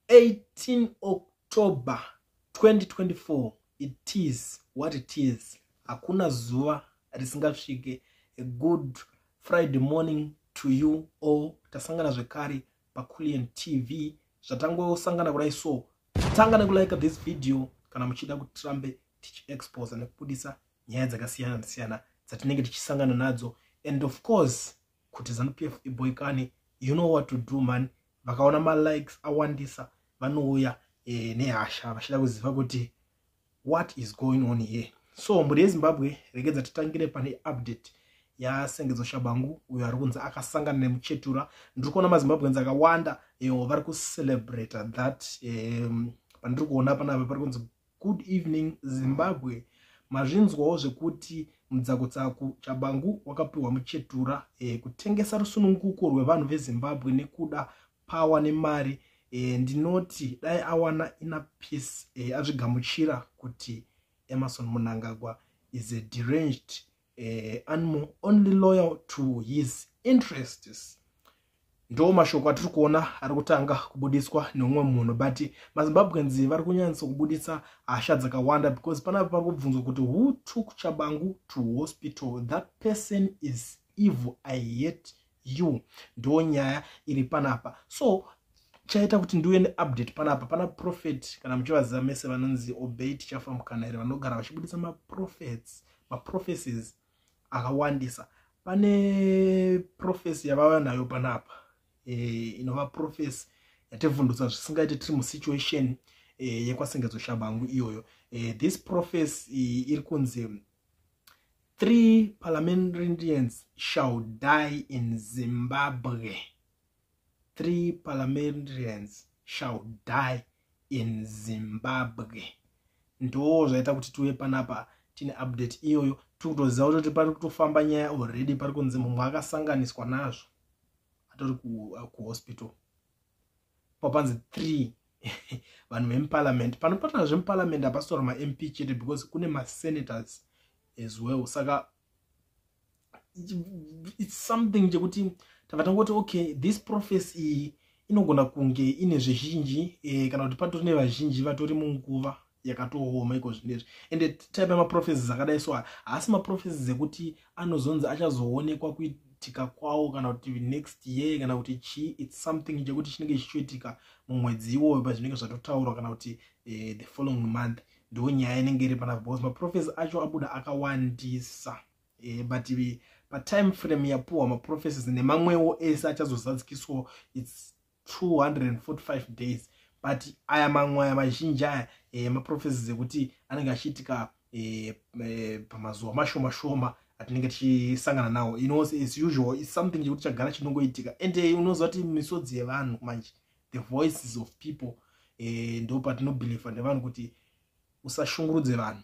18 October 2024. It is what it is. Hakuna zuva risingasvike. A good Friday morning to you all. Tasangana zvekare paKulian TV. Zvatangosangana kudai so. Tanga nekulike this video kana muchida kuti tirambe tichiexpose nekubudisa nyaya dzakasiyana siyana dzatinenge tichisangana nadzo. And of course, kuti ZANU-PF iboikane, you know what to do, man. Vakaona ma likes awandisa vanouya nehasha vachida kuziva kuti what is going on here. So muri yeZimbabwe regedza titangire pane update yaSengedzo Tshabangu uyo ari kunzi akasangana nemuchetura. Ndiri kuona maZimbabweans akawanda vari kucelebrate that. Pandiri kuona panapa pari kunzi good evening Zimbabwe. Mazvinzwawo zvekuti mudzakutsaku Tshabangu wakapiwa muchetura kutengesa rusununguko rwevanhu veZimbabwe nekuda power nemari. Ndinoti dai awana ina peace azvigamuchira kuti Emerson Mnangagwa is a deranged animal only loyal to his interests. Ndo mashoko atiri kuona ari kutanga kubudiswa neumwe munhu, but maZimbabweans vari kunyanyisa kubudisa hasha dzakawanda because panapa pari kubvunzwa kuti who took Tshabangu to hospital. That person is evil, I hate you. Ndo nyaya iri panapa. So chaita kuti ndiuye neupdate panapa. Pana prophet kana muchivaziva mese vanonzi Obey Tichafamukana here vanogara vachibudisa maprophecies akawandisa. Pane prophecy yavava nayo panapa inova prophecy yativhundutsa zvisingaite tiri musituation yekwaSengedzo Tshabangu iyoyo. This prophecy iri kunzi 3 parliamentarians shall die in Zimbabwe. 3 parliamentarians shall die in Zimbabwe. Ndo zvaita kuti tuwe panapa tine update iyoyo. Tikutoziva kuti pari kutofamba nyaya already, pari kunzi mumwe akasanganiswa nazvo atori kuhospital. Papanzi 3 vanhu vemuparliament. Panopatana zvemuparliament hapasitora maMP chete because kune masenators as well. Saka it's something chekuti tavatangoti okay, this prophecy inogona kunge ine zvizhinji kana kuti patori nevazhinji vatori munguva yakatooma iko zvinezvi. And type yamaprophecies akadai so haasi maprophecies ekuti anozonzi achazoonekwa kuitika kwawo kana kuti next year kana kuti chi. It's something chekuti chinenge chichiitika mumwedzi iwoyo pazvinenge zvatotaurwa kana kuti the following month. Ndo nyaya inenge iri panapa because maprophecies acho abuda akawandisa. But patime frame yapuwa maprophecies nemamwewo ese achazozadzikiswa it's 245 days. But aya mamwe aya mazhinji aya maprophecies ekuti anenge achiitika pamazuva mashoma atinenge tichisangana nawo. You know, as usual, it's something chekuti chagara chinongoitika. And unoziva kuti misodzi yevanhu manje, the voices of people, ndo patinobhelieva nevanhu kuti usashungurudze vanhu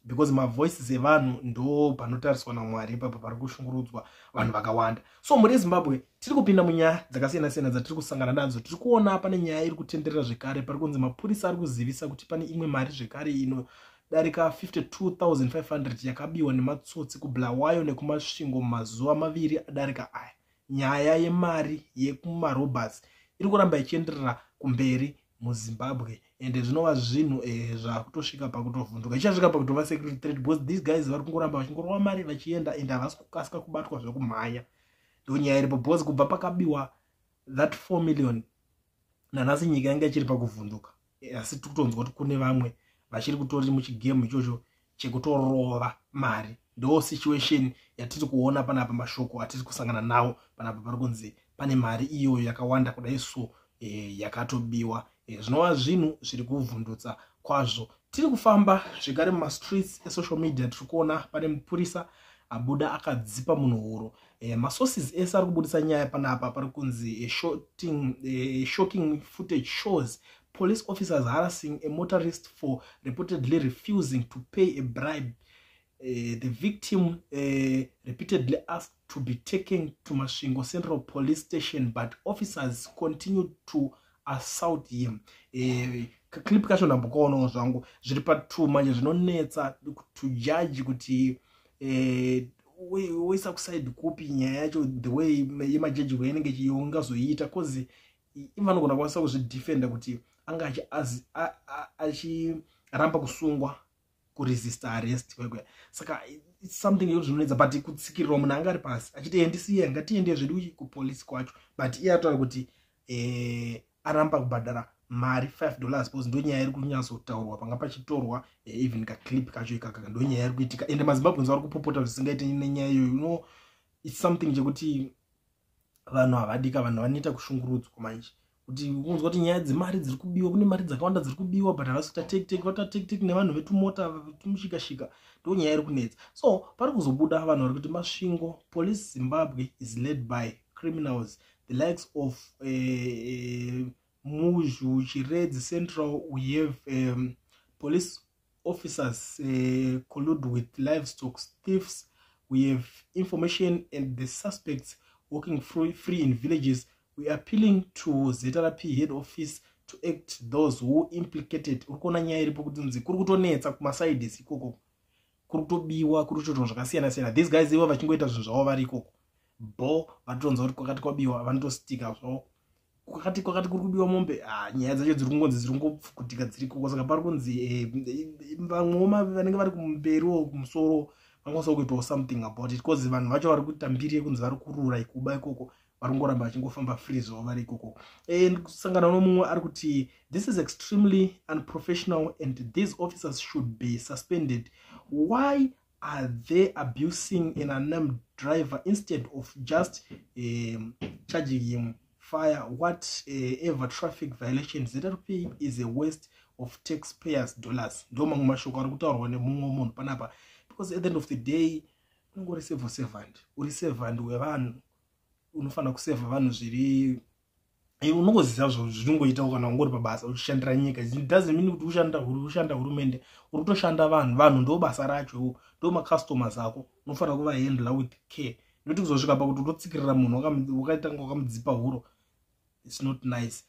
because mavoices evanhu ndo panotariswa naMwari. Ipapo pari kushungurudzwa vanhu vakawanda. So muri yeZimbabwe tiri kupinda munyaya dzakasiyana siyana dzatiri kusangana nadzo. Tiri kuona pane nyaya iri kutenderera zvekare. Pari kunzi mapurisa ari kuzivisa kuti pane imwe mari zvekare inodarika 52,500 yakabiwa nematsotsi kuBulawayo nekumasvingo mazuva maviri adarika aya. Nyaya yemari yekumarobhers iri kuramba ichienderera kumberi muZimbabwe. And zvinova zvinhu zvakutosvika pakutovhunduka. Ichasvika pakutova security threat because these guys vari kungoramba vachingorova mari vachienda and havasi kukasika kubatwa zvekumhanya. Ndo nyaya iripo because kubva pakabiwa that 4 million nanhasi nyika yanga ichiri pakuvhunduka. Asi tikutonzwa kuti kune vamwe vachiri kutori muchigame ichocho chekutorova mari. Ndo situation yatiri kuona panapa, mashoko atiri kusangana nawo panapa. Pari kunzi pane mari iyoyo yakawanda kudai so yakatobiwa. Zvinova zvinhu zviri kuvhundutsa kwazvo. Tiri kufamba zvekare mumastreets esocial media. Tiri kuona pane mupurisa abuda akadzipa munhu huro. Masources ese ari kubudisa nyaya panapa. Pari kunzi shocking footage shows police officers harassing a motorist for reportedly refusing to pay a bribe. The victim repeatedly asked to be taken to Masvingo Central Police Station, but officers continued to assault him. Clip kacho ndambokaonawo zvangu zviri pa2 manje zvinonetsa to judge kuti woisa kuside kupi nyaya yacho the way yemajaji inenge chiyonga zoita cause even anogona kuzvidefenda kuti anga achiramba kusungwa kuresist arrest kwekwe. Saka it's something yekuti zvinonetsa, but kutsikirira munhu anga ari pasi achiti ndisiye ngatiende zvedu kupolisi kwacho, but iye ataura kuti aramba kubhadhara mari $5 because ndo nyaya iri kunyatsotaurwa panga pachitorwa even kaclip kacho ikaka ndo nyaya iri kuitika, ende maZimbabweans vari kupopota zvisingaite nenyaya iyoyo. You know, it's something chekuti vanhu havadika, vanhu vanoita kushungurudzwa manje, kuti unzwa kuti nyaya dzemari dziri kubiwa, kune mari dzakawanda dziri kubiwa, but havasi kuita take vatatek nevanhu vetumota tumushikashika, ndo nyaya iri kunetsa. So pari kuzobuda vanhu vari kuti masvingo, police Zimbabwe is led by criminals the likes of Muzhu, Chiredzi Central. We have police officers collude with livestock thieves. We have information and the suspects walking free in villages. We are appealing to ZRP head office to act those who implicated. Urikona nyaya iripo kuti nzi kuri kutonetsa kumasides ikoko, kuri kutobiwa, kuri kutoitwa zvakasiyana siyana. These guys ivo vachingoita zvinhu zvavo vari ikoko, bo vatotonza kuti kwakati kwabiwa vanotostika zvavo, kwakati kuri kubiwa mombe, nyaya dzacho dziri kungonzi dziri kungopfukutika dziri ikoko. Saka pari kunzi vamwe vanenge vari kumberiwo kumusoro vangosa kuitawo something about it, because vanhu vacho vari kuita mbiri yekunzi vari kurura ikuba ikoko, vari kungoramba vachingofamba free zvavo vari ikoko. Kusangana nomumwe ari kuti this is extremely unprofessional and these officers should be suspended. Why are they abusing an unnamed driver instead of just charging him fire whatever traffic violations? ZRP is a waste of taxpayers' dollars. Ndo mamwe mashoko ari kutaurwa nemumwe munhu panapa, because at the end of the day ungori civil servant, uri servant wevanhu, unofana kuseva vanhu zviri unongoziva zvinongoita kana ungori pabasa uchishandira nyika. It doesn't mean kuti ushanda hurumende, uri kutoshanda vanhu ndo basa racho, ndo macustomers ako, unofana kuvahandla with care. Noti kuzosvika pakuti utotsikirira munhu wakaitanga wakamudzipa huro, it's not nice.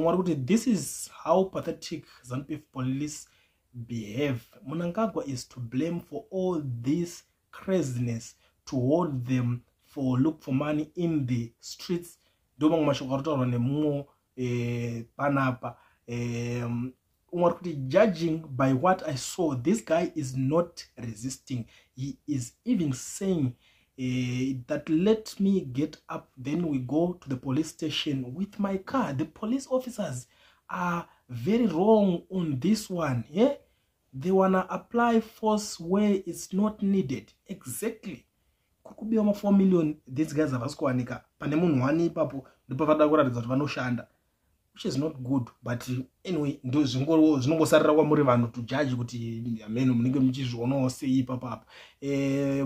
Mwari kuti this is how pathetic ZANU-PF police behave. Mnangagwa is to blame for all this craziness, to hold them for look for money in the streets. Ndo mashoko arutaurwa nemumwe panapa. Mwari kuti judging by what I saw, this guy is not resisting. He is even saying that let me get up, then we go to the police station with my car. The police officers are very wrong on this one. Yeah, they wanna apply force where it's not needed. Exactly. Kukubiwa ma 4 million, these guys havasi kuwanika pane munhu wani ipapo, ndipo vada kuratidza kuti vanoshanda, which is not good. But anyway, ndo zvinongosarira kwamuri vanhu to judge kuti ameno munenge muchizvionawo sei ipapapa.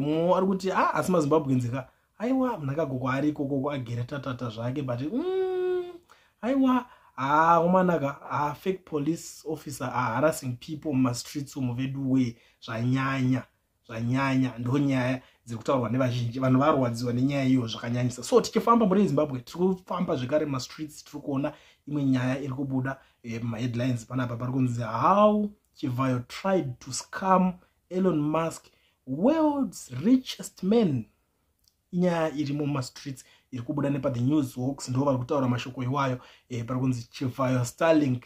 Mumwe ari kuti asi maZimbabweans ka aiwa munakagoko ari ikoko agere tatata zvake, but aiwa umanaka fake police officer harassing people muma streets umu vedu way zvanyanya ndo nyaya dziri kutaurwa nevazhinji. Vanhu varwadziwa nenyaya iyo zvakanyanyisa. So tichifamba muri Zimbabwe tiri kufamba zvekare muma streets, tiri kuona imwe nyaya iri kubuda headlines panapa pari kunzi how Chivayo tried to scam Elon Musk, world's richest man. Inyaya iri muma streets iri kubuda nepa the news hawks, ndo vari kutaura mashoko iwayo. Pari kunzi Chivayo Starlink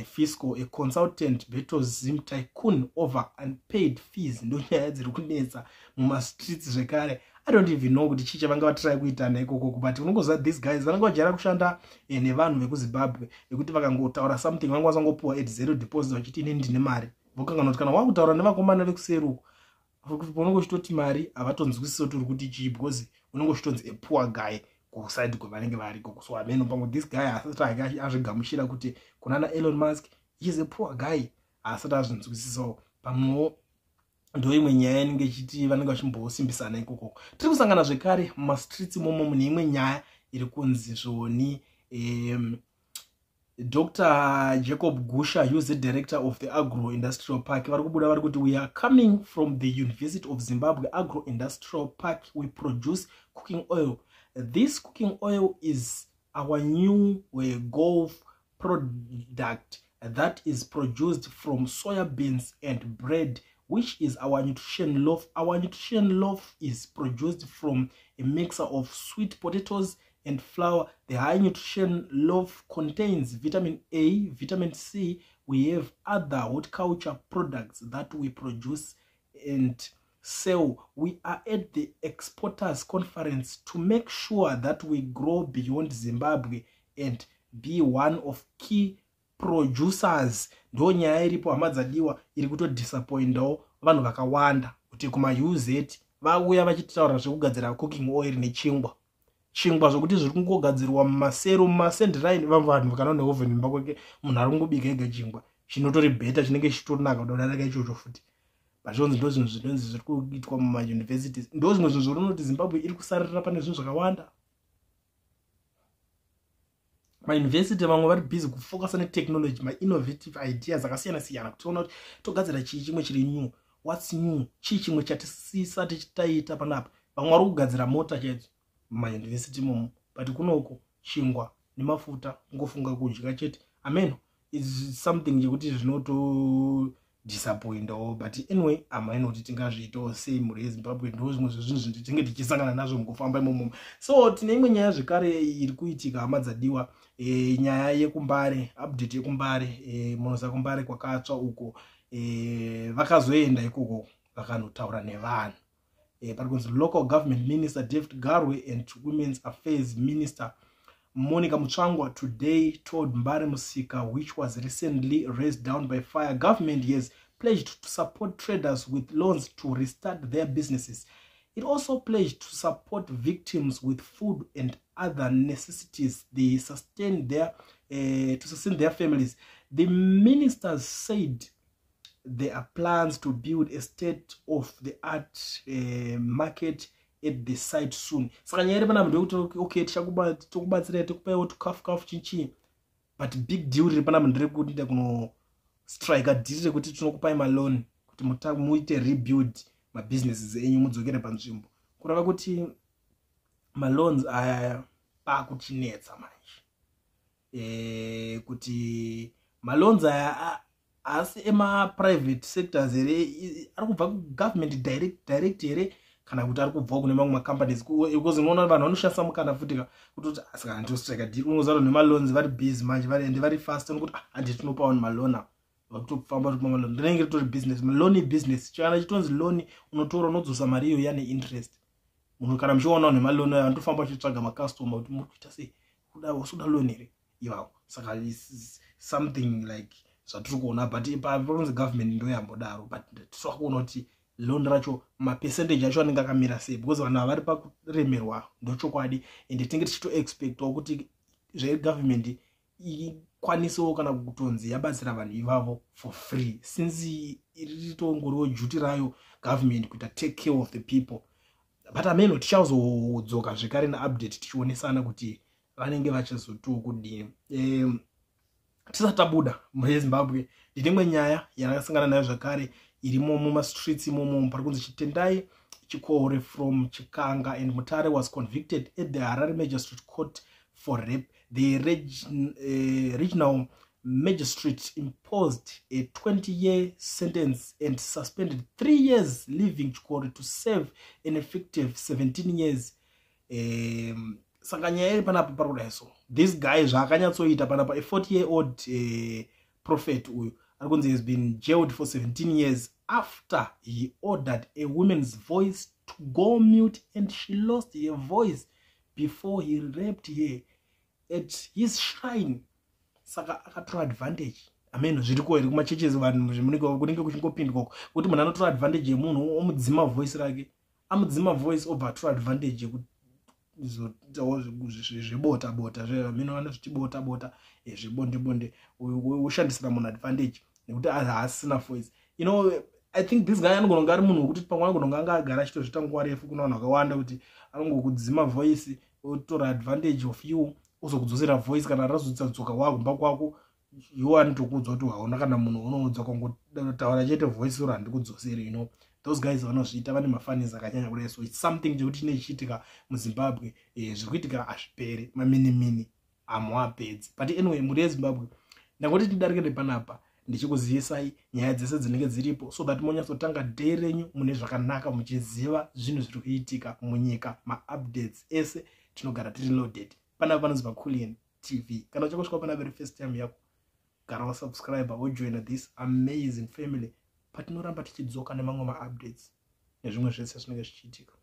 fiscal, a consultant battles Zim tycoon over unpaid fees. Ndo nyaya dziri kunetsa muma streets zvekare. I don't even know kuti chicha vanga vatry kuitana ikoko, but unongoziva these guys vanenge vajara kushanda nevanhu vekuZimbabwe, ekuti vakangotaura something vanga vasangopuwa at zero deposit vachiti ine ndine mari, vokanganwa kuti kana wakutaura nevakomana vekuseruko unonge uchitoti mari havatonzwisisi kuti uri kuti chii, because unonge uchitonzi a poor guy kuside kwevanenge vari ikoko. So ameno pamwe this guy asati azvigamuchira kuti kunana Elon Musk he is a poor guy, asati azvinzwisisawo. Pamwewo ndo imwe nyaya inenge ichiti vanenge vachimbosimbisana ikoko. Tiri kusangana zvekare muma streets imomo mune imwe nyaya iri kunzi zvoni Dr. Jacob Gusha, who is the director of the Agro-Industrial Park, vari kubuda vari kuti we are coming from the University of Zimbabwe Agro-Industrial Park. We produce cooking oil. This cooking oil is our new golf product that is produced from soya beans and bread, which is our nutrition loaf. Our nutrition loaf is produced from a mixer of sweet potatoes and flour. The high nutrition loaf contains vitamin A, vitamin C. We have other horticulture products that we produce and sell. We are at the exporters conference to make sure that we grow beyond Zimbabwe and be one of key producers. Ndo nyaya iripo hama dzadiwa iri kutodisappointawo vanhu vakawanda kuti kuma-UZ vauya vachitaura zvekugadzira cooking oil nechingwa zvokuti zviri kungogadzirwa mumasero mumasendiraini vanhu vakanoona oven mumba kwake munhu ari kungobika ega chingwa chinotori bheta chinenge chitonaka kudarika ichocho futi. Pazvonzi ndo zvinhu zvinonzi zviri kuitwa mumayunivhesities, ndo zvimwe zvinhu zvoona kuti Zimbabwe iri kusarira pane zvinhu zvakawanda. Mayunivhesiti vamwe vari busy kufocusa netechnology, ma-innovative ideas akasiyana-siyana kuti tiona kuti togadzira chii chimwe chiri new, what's new, chii chimwe chatisati taita panapa. Vamwe vari kugadzira mota chaidzo mumayunivhesiti imomo, but kunoko chingwa nemafuta ngofunga kudya chete. Amen, is something chekuti zvinoto disappointawo, but anyway amaina kuti tingazviitawo sei mhuri yeZimbabwe. Ndo zvimwe zvezvinhu zvinenge tichisangana nazvo mukufamba imomo. So tine imwe nyaya zvekare iri kuitika hama dzadiwa, nyaya yekumbare, update yekumbare, munoza kumbare kwakatsva uko, vakazoenda ikoko vakanotaura nevanhu. Parikunzi local government minister David Garwe and women's affairs minister Monica Mutsvangwa today told Mbare Musika, which was recently razed down by fire, government has pledged to support traders with loans to restart their businesses. It also pledged to support victims with food and other necessities to sustain their families. The ministers said there are plans to build a state-of-the-art market at the site soon. Saka nyaya pana munhu wekuti okay tokubatsira tokupawo tukafu chinchi, but big deal iri pana munhu rekuti nda kuno strike deal rekuti tinokupai malone kuti muite rebuild ma businesses enyu mudzokere panzvimbo. Kurava kuti maloans aya pakuchinetsa manje, kuti maloans aya asi ema private sectors ere ari kubva ku government direct ere kana kuti ari kubva kune mamwe companies, because unoona vanhu vanoshandisa mukana futi kuti asika ndo strike deal unozato nema loans vari busy manje vari fast nokuti handi tinopawo malona vakutofamba kuti malona ndinenge ritori business. Loan business chana chitonzi loan unotora unodzosa mari iyo yani interest. Munhu kana muchiona nemalona aya anotofamba achitsvaga macustomer kuti muri kuita sei, kuda loan ere iwawo. Saka something like zvatiri kuona, but paronzi government ndo yambodaro, but tiri kuona kuti loan racho mapercentage acho anenge akamira sei, because vanhu vari pakuremerwa ndochokwadi, ende tinge tichito expectawo kuti zvegovernment ikwanisewo kana kutonzi yabatsira vanhu ivavo for free, since iritongoriwo duty rayo government kuita take care of the people. But ameno tichazodzoka zvekare neupdate tichionesana kuti vanenge vachazotiwo kudini. Tisatabuda muZimbabwe ndimwe nyaya yakasangana nayo zvakare irimo mumastreets imomo parikunzi chitendai chikore from Chikanga, and Mutare was convicted at the Harare Magistrate Court for rape. The regional magistrate imposed a 20-year sentence and suspended 3 years, leaving Chikore to serve an effective 17 years. Saka nyaya iri panapa parikudaso, this guy zvakanyatsoita panapa, a 40-year-old prophet uyu arikunzi has been jailed for 17 years after he ordered a woman's voice to go mute, and she lost her voice before he raped her at his shrine. Saka akatora advantage. Amen, zviriko iri kumachurches vanhu zvimunenge kunenge kuchingopindwa kuti munhu anotora advantage yemunhu omudzima voice rake, amudzima voice obva atora advantage yekuti zvebota zvamino vanozviti bota zvebonde ushandisira munhu advantage nekuti haasina voice. You know, I think this guy anogona ari munhu wekuti pamwe anogona anga agara achitozvita nguva refu kuna vanhu vakawanda kuti anongokudzima voice otora advantage of you ozokudzosera voice kana razotsadzoka wagumba kwako iwo anotokuudza kuti hauna kana munhu unoudza kwangotaura chete voice ro handikudzoseri. You know, those guys vanozviita vane mafanizi akanyanya kudai. So it's something chekuti chine chiitika muZimbabwe, zviri kuitika hazviperi, maminimini hamuapedzi. But anyway, muri yeZimbabwe ndangoti tidarike nepanapa ndichikuzivisai nyaya dzese dzinenge dziripo, so that monyatsotanga day renyu mune zvakanaka muchiziva zvinhu zviri kuitika munyika, maupdates ese tinogara tiri loaded. Panapa panonzi Coolian TV. Kana uchakosvika panapa iri first time yako, gara wasubscribe wojoina this amazing family. Patinoramba tichidzoka nemamwe maupdates nezvimwe zvese zvinenge zvichiitika.